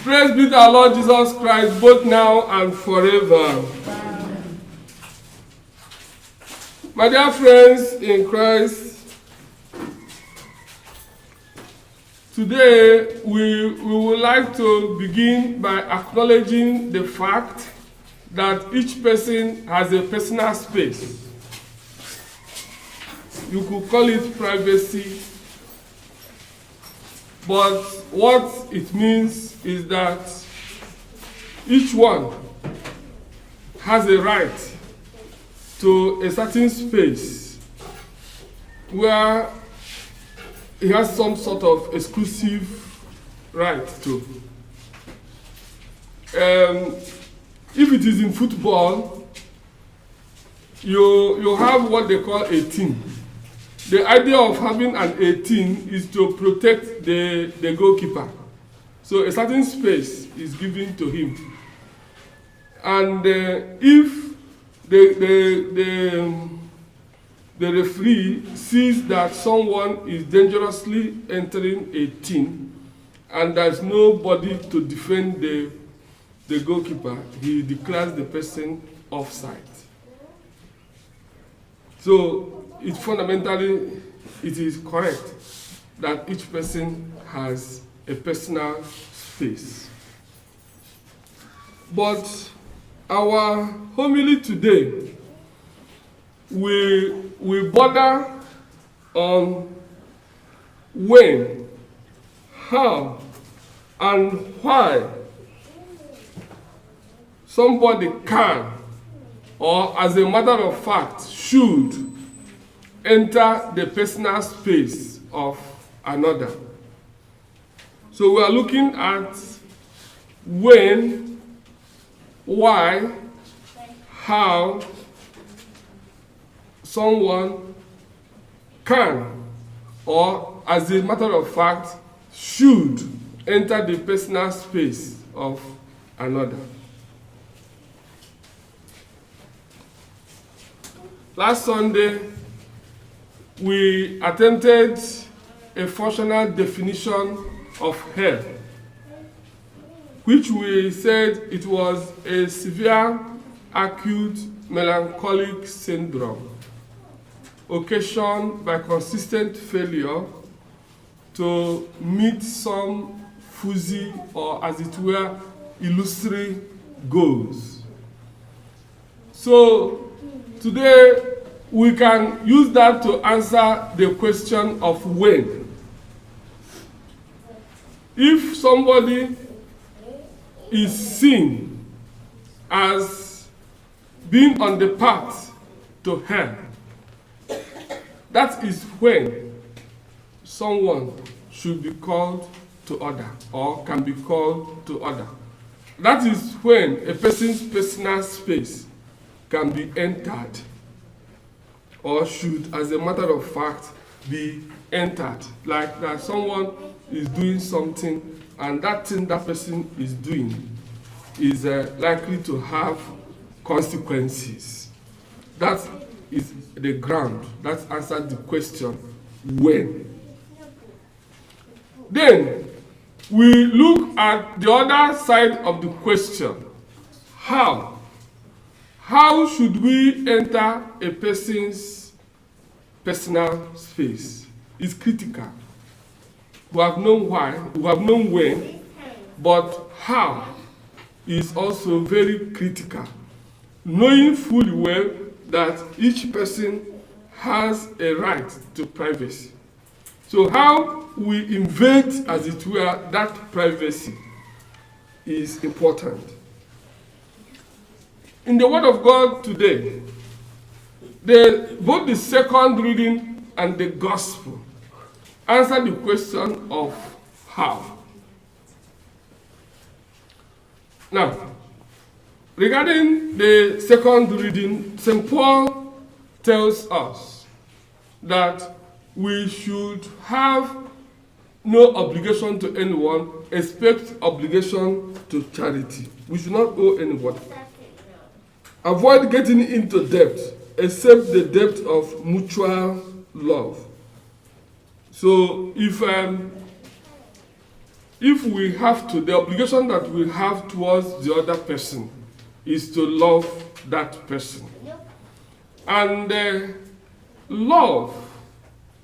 Praise be to our Lord Jesus Christ, both now and forever. My dear friends in Christ, today we would like to begin by acknowledging the fact that each person has a personal space. You could call it privacy, but what it means is that each one has a right to a certain space where he has some sort of exclusive right to. If it is in football, you have what they call a team. The idea of having an 18 is to protect the goalkeeper. So a certain space is given to him. And if the referee sees that someone is dangerously entering a team and there's nobody to defend the goalkeeper, he declares the person offside. So it fundamentally, it is correct that each person has a personal space. But our homily today, we border on when, how, and why somebody can, or as a matter of fact, should enter the personal space of another. So we are looking at when, why, how someone can, or as a matter of fact, should enter the personal space of another. Last Sunday, we attempted a functional definition of hell, which we said it was a severe acute melancholic syndrome occasioned by consistent failure to meet some fuzzy, or as it were, illusory goals. So today we can use that to answer the question of when. If somebody is seen as being on the path to hell, that is when someone should be called to order, or can be called to order. That is when a person's personal space can be entered, or should, as a matter of fact, be entered. Like that someone is doing something, and that thing that person is doing is likely to have consequences. That is the ground. That answers the question, when. Then, we look at the other side of the question, how. How should we enter a person's personal space? It's critical. We have known why, we have known when, but how is also very critical. Knowing fully well that each person has a right to privacy. So how we invade, as it were, that privacy is important. In the Word of God today, both the second reading and the Gospel answer the question of how. Now, regarding the second reading, St. Paul tells us that we should have no obligation to anyone except obligation to charity. We should not owe anybody. Avoid getting into debt except the debt of mutual love. So if if we have to, the obligation that we have towards the other person is to love that person. And love,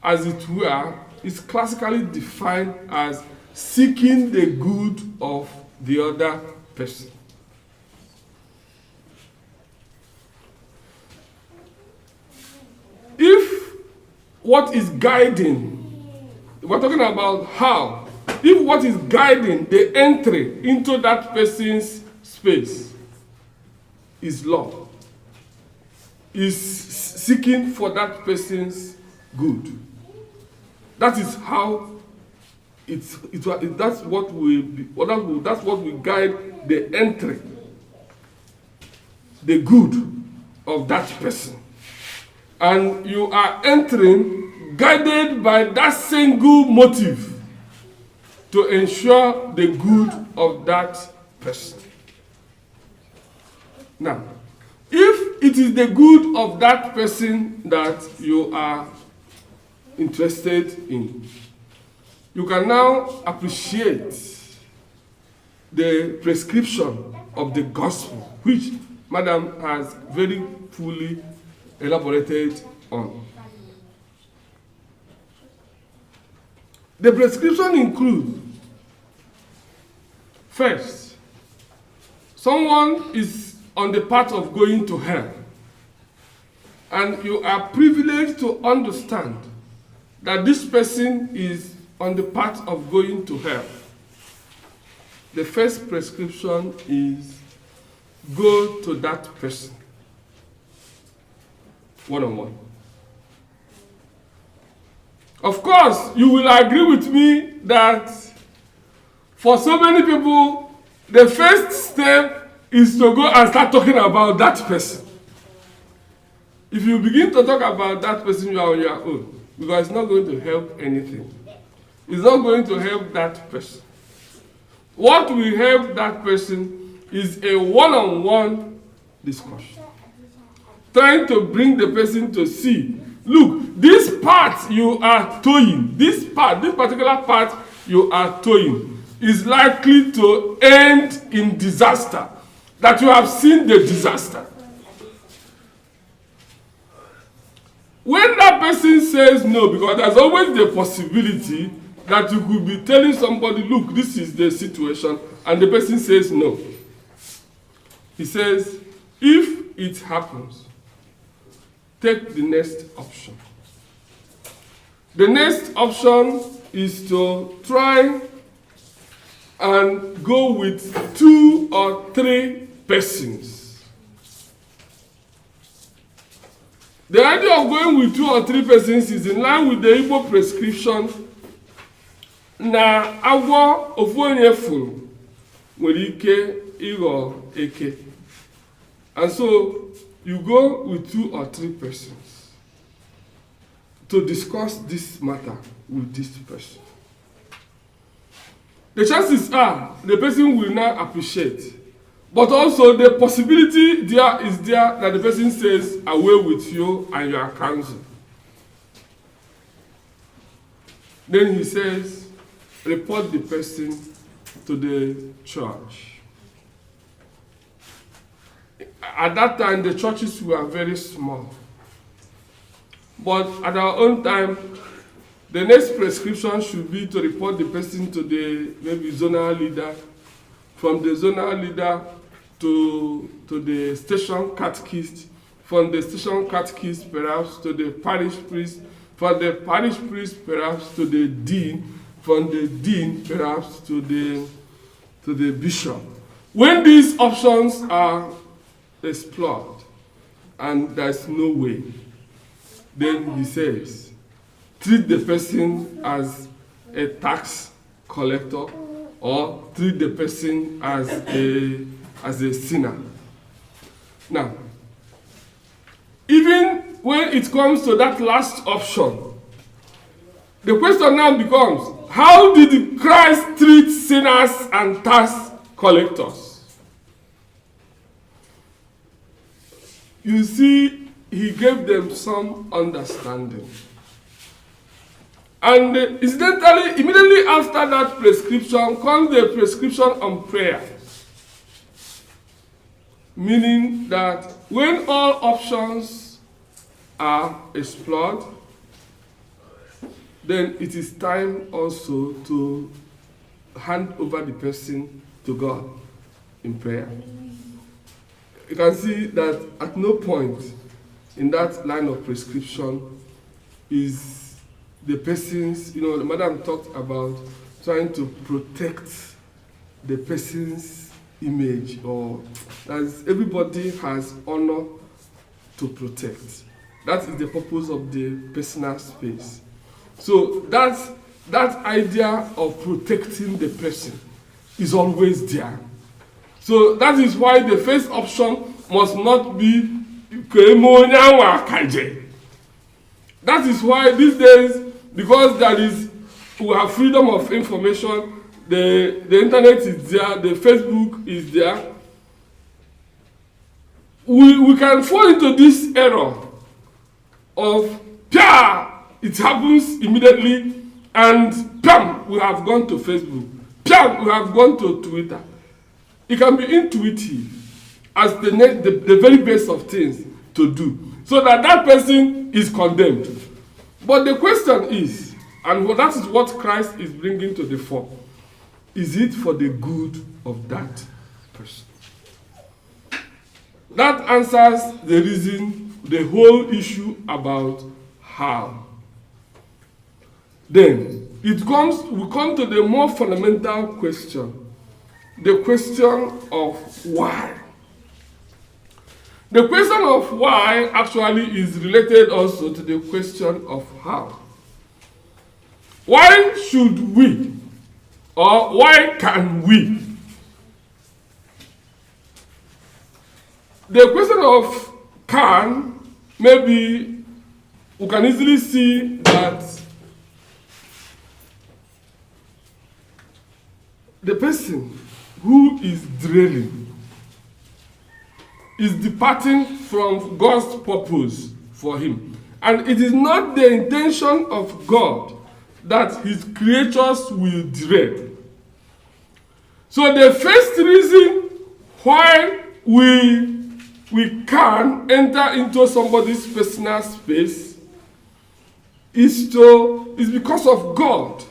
as it were, is classically defined as seeking the good of the other person. If what is guiding, we're talking about how, if what is guiding the entry into that person's space is love, is seeking for that person's good, that is how that's what will guide the entry, the good of that person. And you are entering guided by that single motive to ensure the good of that person. Now, if it is the good of that person that you are interested in, you can now appreciate the prescription of the gospel, which Madam has very fully elaborated on. The prescription includes, first, someone is on the path of going to hell, and you are privileged to understand that this person is on the path of going to hell. The first prescription is go to that person one-on-one. Of course, you will agree with me that for so many people, the first step is to go and start talking about that person. If you begin to talk about that person, you are on your own, because it's not going to help anything. It's not going to help that person. What will help that person is a one-on-one discussion, trying to bring the person to see, look, this part you are towing, this particular part you are towing is likely to end in disaster, that you have seen the disaster. When that person says no, because there's always the possibility that you could be telling somebody, look, this is the situation, and the person says no. He says, if it happens, take the next option. The next option is to try and go with 2 or 3 persons. The idea of going with 2 or 3 persons is in line with the Igbo prescription na agwọ ofu onye furu nwere ike ịghọ eke. And so you go with 2 or 3 persons to discuss this matter with this person. The chances are the person will not appreciate, but also the possibility there is there that the person says, away with you and your counsel. Then he says, report the person to the church. At that time, the churches were very small. But at our own time, the next prescription should be to report the person to the maybe zonal leader, from the zonal leader to the station catechist, from the station catechist perhaps to the parish priest, from the parish priest perhaps to the dean, from the dean perhaps to the bishop. When these options are explored and there's no way, then he says, treat the person as a tax collector or treat the person as a sinner. Now, even when it comes to that last option, the question now becomes, how did Christ treat sinners and tax collectors? You see, he gave them some understanding. And incidentally, immediately after that prescription comes the prescription on prayer. Meaning that when all options are explored, then it is time also to hand over the person to God in prayer. You can see that at no point in that line of prescription is the person's, the madam talked about trying to protect the person's image, or as everybody has honor to protect. That is the purpose of the personal space. So that idea of protecting the person is always there. So that is why the first option must not be that is why these days, because we have freedom of information, the internet is there, the Facebook is there, we can fall into this error of it happens immediately, and we have gone to Facebook, we have gone to Twitter. It can be intuitive as the very base of things to do, so that person is condemned. But the question is, and that is what Christ is bringing to the fore, is it for the good of that person? That answers the reason, the whole issue about how. Then we come to the more fundamental question, the question of why. The question of why actually is related also to the question of how. Why should we, or why can we? The question of can, maybe we can easily see that the person who is drilling is departing from God's purpose for him. And it is not the intention of God that his creatures will derail. So the first reason why we can enter into somebody's personal space is because of God,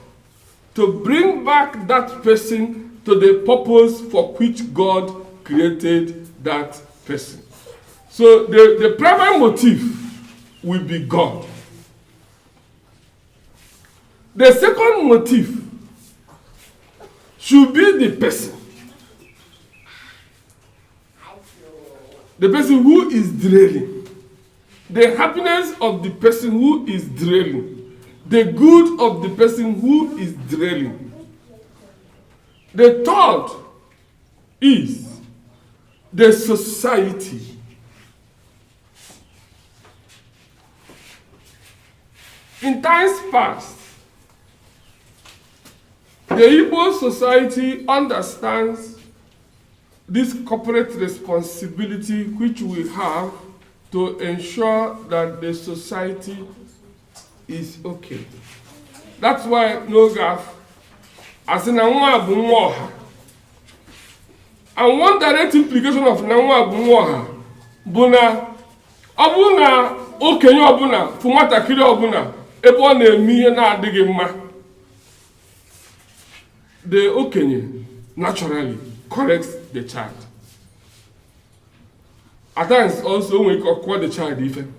to bring back that person to the purpose for which God created that person. So the primary motive will be God. The second motive should be the person. The person who is drilling. The happiness of the person who is drilling. The good of the person who is drilling. The third is the society. In times past, the Igbo society understands this corporate responsibility which we have to ensure that the society is okay. That's why NOGAF, as in and one direct implication of Nanwa Bunwaha, Buna, Abuna, Okenyo Abuna, Fumata Kiri Abuna, Ebone Miyana Digima. The Okenye naturally corrects the child. At times also we call the child even.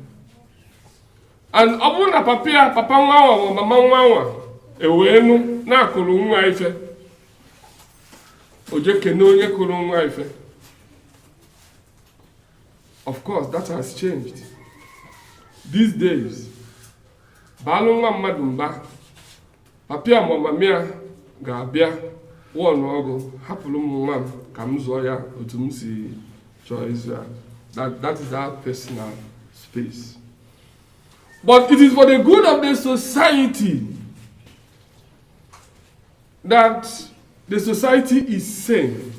And Abuna Papa Wawa, Mama Wawa, Ewenu, Nakulu Nwa Ife. Of course, that has changed. These days, Balunga Madumba, Papia Mamamia, Gabia, one ogo, Hapulum Mam, Kamzoya, Utumsi, choice. That is our personal space. But it is for the good of the society that the society is sane.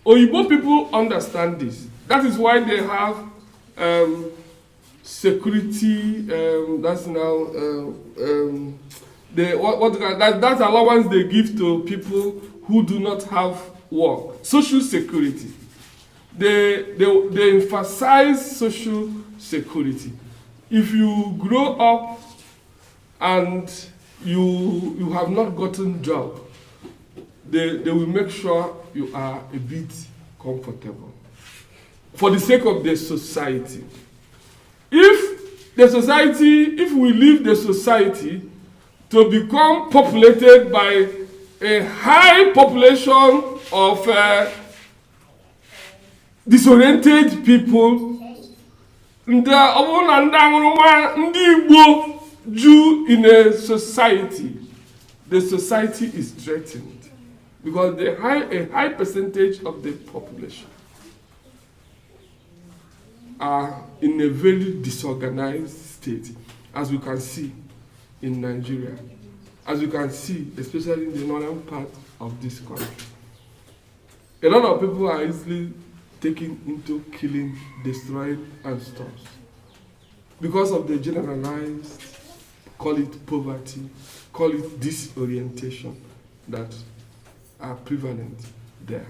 Oyibo people understand this. That is why they have security, that's now that allowance they give to people who do not have work. Social security. They emphasize social security. If you grow up and you have not gotten job, they will make sure you are a bit comfortable for the sake of the society. If we leave the society to become populated by a high population of disoriented people, ndị Igbo Jew in a society, the society is threatened because a high percentage of the population are in a very disorganized state, as we can see in Nigeria, as you can see, especially in the northern part of this country. A lot of people are easily taken into killing, destroying, and stuff because of the generalized, call it poverty, call it disorientation that are prevalent there.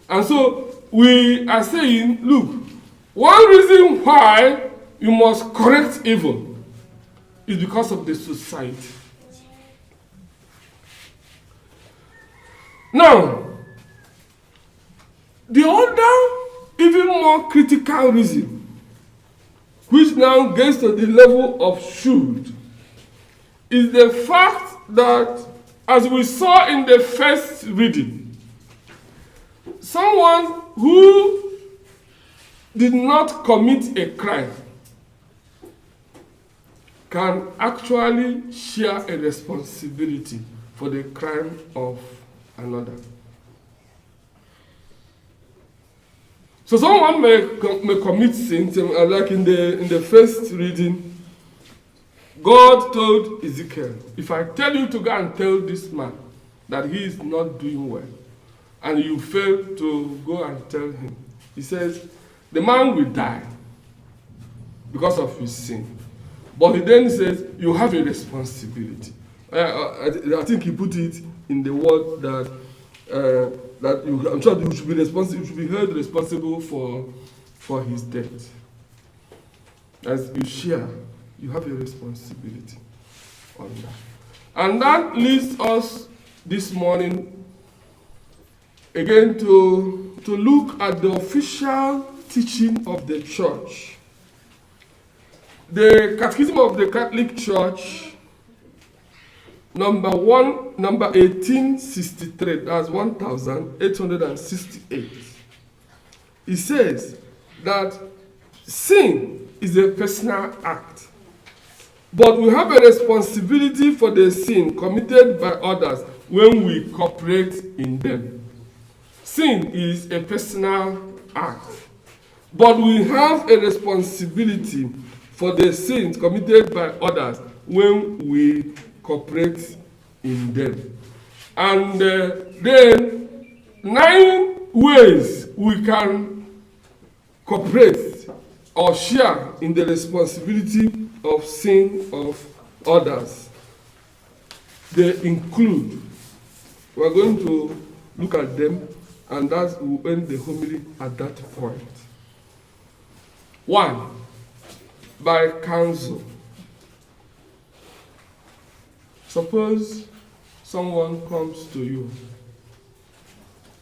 And so we are saying, look, one reason why you must correct evil is because of the society. Now, the other, even more critical reason, which now gets to the level of should, is the fact that, as we saw in the first reading, someone who did not commit a crime can actually share a responsibility for the crime of another. So someone may commit sin, like in the first reading, God told Ezekiel, if I tell you to go and tell this man that he is not doing well, and you fail to go and tell him, he says, the man will die because of his sin. But he then says, you have a responsibility. I think he put it in the word that I'm sure you should be responsible. You should be held responsible for his death. As you share, you have a responsibility on that. And that leads us this morning again to look at the official teaching of the church. The Catechism of the Catholic Church, number 1863, that's 1868. It says that sin is a personal act, but we have a responsibility for the sin committed by others when we cooperate in them. Sin is a personal act, but we have a responsibility for the sins committed by others when we cooperate in them. And then 9 ways we can cooperate or share in the responsibility of sin of others. They include, we're going to look at them, and that will end the homily at that point. 1, by counsel. Suppose someone comes to you,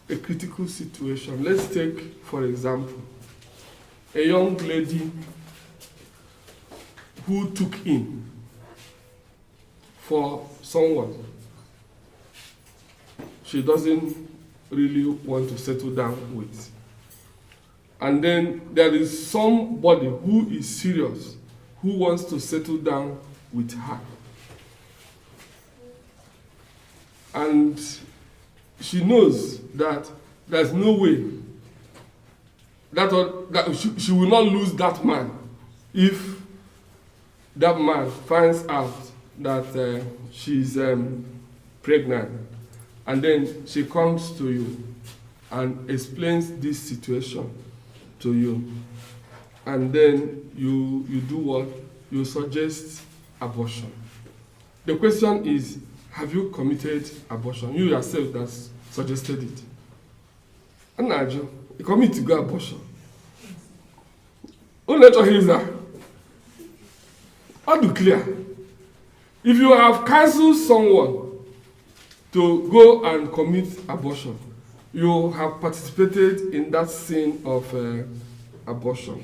a critical situation. Let's take, for example, a young lady who took in for someone she doesn't really want to settle down with. And then there is somebody who is serious, who wants to settle down with her. And she knows that there's no way that she will not lose that man if that man finds out that she's pregnant. And then she comes to you and explains this situation to you. and then you do what? You suggest abortion. The question is, have you committed abortion? You yourself that suggested it. And now you commit to go abortion. Let your hands are. All do clear. If you have counseled someone to go and commit abortion, you have participated in that sin of abortion.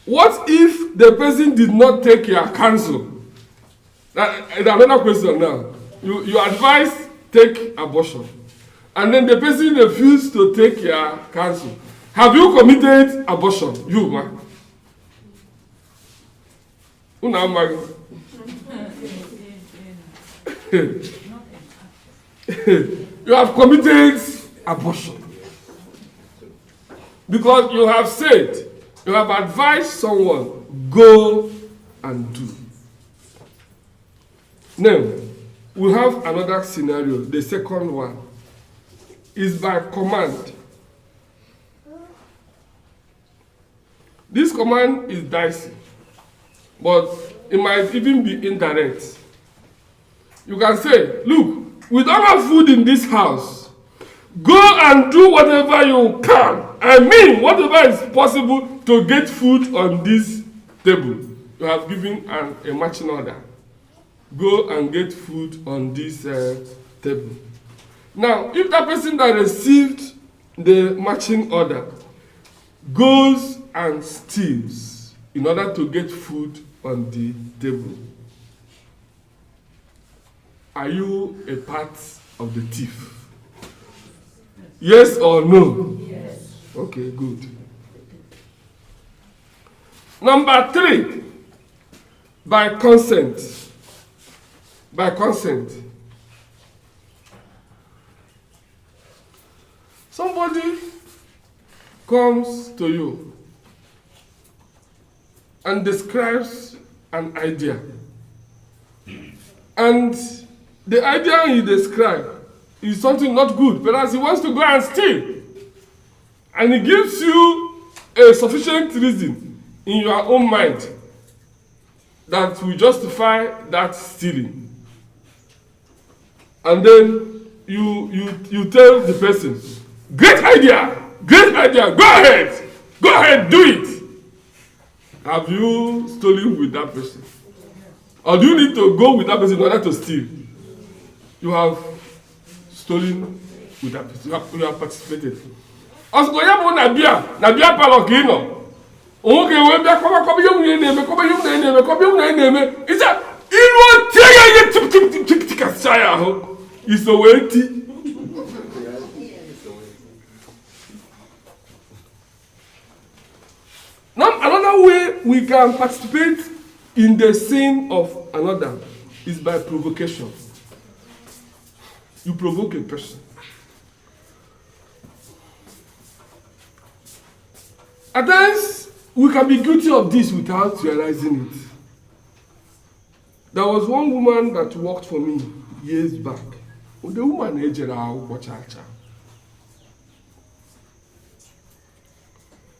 What if the person did not take your counsel? Another question now. You advise take abortion, and then the person refused to take your counsel. Have you committed abortion? You, man. You have committed abortion because you have said, you have advised someone, go and do. Now, we have another scenario. The second one is by command. This command is dicey, but it might even be indirect. You can say, look, we don't have food in this house. Go and do whatever you can. I mean, whatever is possible to get food on this table. You have given a marching order. Go and get food on this table. Now, if that person that received the marching order goes and steals in order to get food on the table, are you a part of the thief? Yes or no? Yes. Okay, good. Number 3, by consent. By consent. Somebody comes to you and describes an idea. And the idea he described is something not good, but he wants to go and steal. And he gives you a sufficient reason in your own mind that will justify that stealing. And then you tell the person, great idea, go ahead, do it. Have you stolen with that person? Or do you need to go with that person in order to steal? You have stolen with that person. You have participated. Also, you have na bia palo ke no. O ke we bia ko yum na neme. Is that iru tie ye tip kasaya ho. Is so weti. Now, another way we can participate in the sin of another is by provocation. You provoke a person. At times, we can be guilty of this without realizing it. There was one woman that worked for me years back. The woman aged out.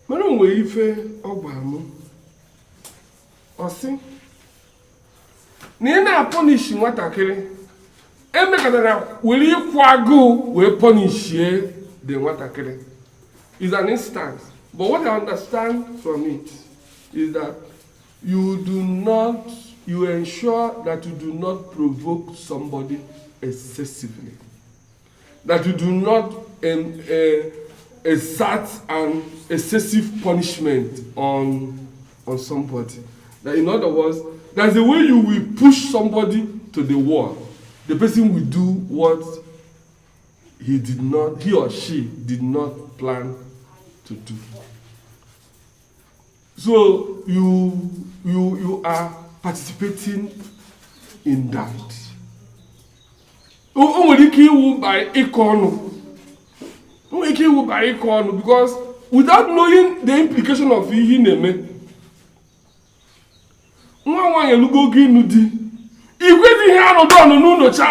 Mana onwe ife ọgba osi na ị na-punish nwatakịrị emekatara were ịkwụ agụụ wee punishie the nwatakịrị is an instance. But what I understand from it is that you ensure that you do not provoke somebody excessively, that you do not exert an excessive punishment on somebody. That in other words, there's a way you will push somebody to the wall. The person will do what he or she did not plan to do. So you are participating in that. Because without knowing the implication of ihe na-eme, nwa nwanyị lugo gị nudi igwe ihe anọdụ ọnụ n'ụlọ cha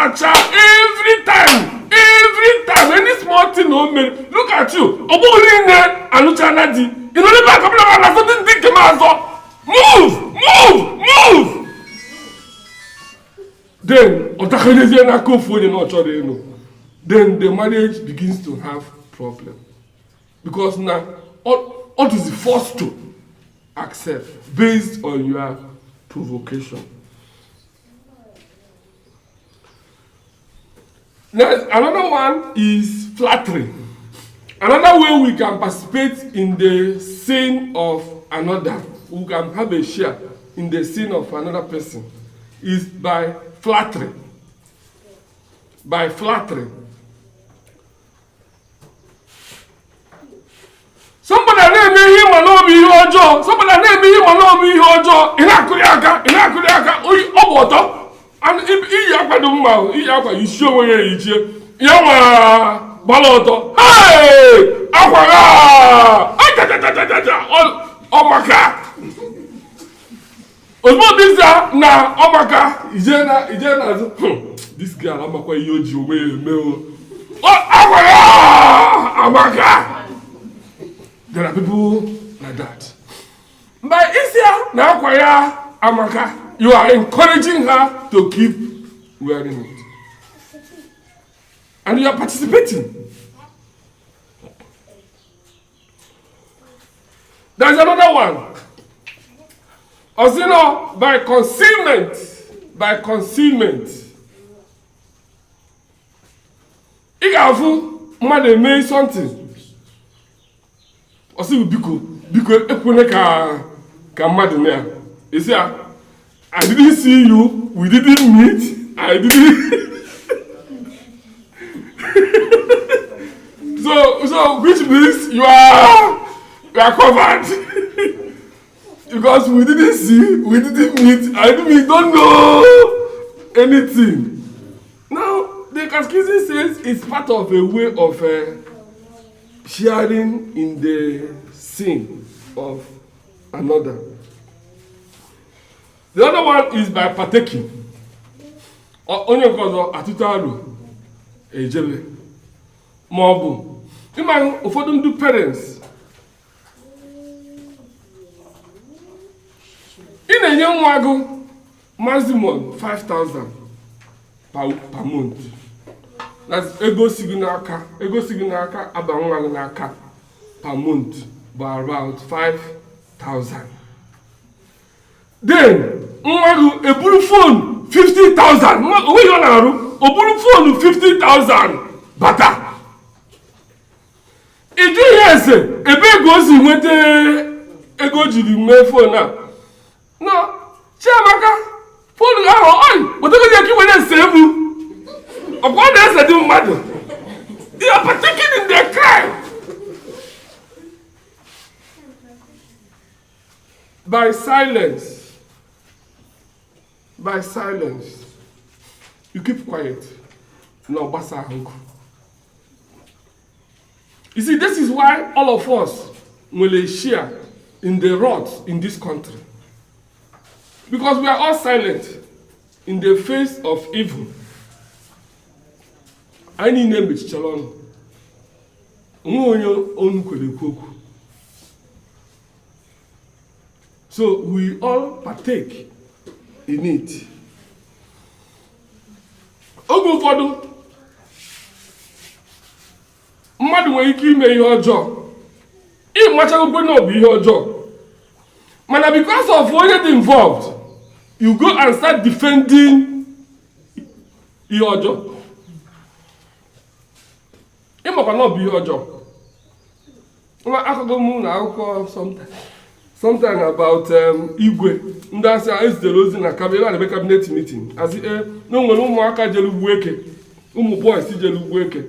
every time any small thing o mere, look at you, ọ bụghị niile anụchana di You know the back of the something think move. Then then the marriage begins to have problem. Because now what is forced to accept based on your provocation. Now, another one is flattery. Another way we can participate in the sin of another, we can have a share in the sin of another person, is by flattery. By flattery. Somebody name him and not be your jaw. Somebody name him and not be your jaw. In a Kuriaka, water. And if you show where you Yawa Baloto. Hey! Aquara! Oh my God! Osmobisa na Omaka Ijena this girl Amakwa Yoji Meo. Oh Aquara! Amaka! There are people like that. By Isia na Aquara Amaka. You are encouraging her to keep wearing it. And you are participating. There's another one. Also, by concealment. Igafu, mother made something. Also, because ka mad. Is there? I didn't see you. We didn't meet. I didn't. so which means you are covered. Because we didn't see, we didn't meet, we don't know anything. Now, the catechism says it's part of a way of sharing in the sin of another. The other one is by partaking. Onye nkozo atutaru ejebe. Maọbụ ịma ụfọdụ ndị parents ị na-enye nwa gị maximum 5,000 per month. That's ego si gị n'aka aba nwa gị n'aka per month by about 5,000. Then nwa gị eburu phone 50,000. Onwe ihe ọ na-arụ o buru phone 50,000 bata. Iju yes, ebe ego si nwete ego jiri mee phone a. No, Chiamaka, phone ahụ on, but ego ji were save. Upon the ese dị mmadụ. They are partaking in their crime. By silence. You keep quiet. No, basa ahụ. You see, this is why all of us will share in the rot in this country. Because we are all silent in the face of evil. Any name is Chalon. So we all partake in it. Ogo fọdụ mmadụ nwere ike ime ihe ọjọọ ịmachagokwe na ọ bụ ihe ọjọọ mana because of onye dị involved you go and start defending ihe ọjọọ ịmakwa na ọ bụ ihe ọjọọ nwa akụkọ mụ na akụkọ sometime about igwe ndị asị ezitere ozi na cabinet meeting asị na nwere ụmụaka jere ugwu eke ụmụ boys jere ugwu eke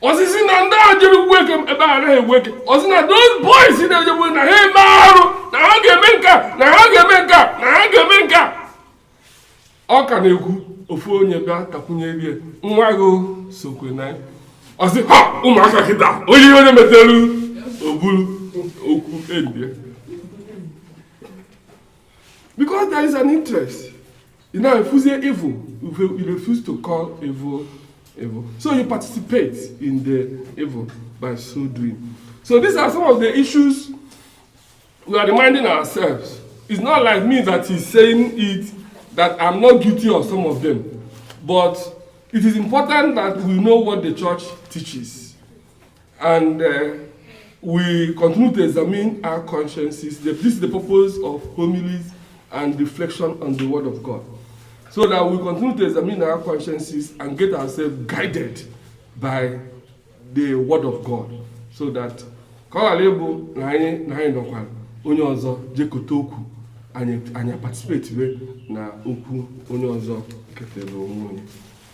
osisi na ndị a jere ugwu eke ebe a anaghị egwu eke osisi na those boys na-ejegbu na ha eme arụ na ha ga-eme nka ọ ka na-ekwu ofu onye bịa takwunye rie nwa gị sokwe na osisi ha ụmụaka kịta onye metere oburu okwu endie. Because there is an interest. You know, if you say evil, you refuse to call evil evil. So you participate in the evil by so doing. So these are some of the issues we are reminding ourselves. It's not like me that is saying it, that I'm not guilty of some of them. But it is important that we know what the church teaches. And we continue to examine our consciences. This is the purpose of homilies and reflection on the Word of God. So that we continue to examine our consciences and get ourselves guided by the Word of God. So that onye ọzọ jekọta okwu anyị participate na okwu onye ọzọ ketara onwe onye.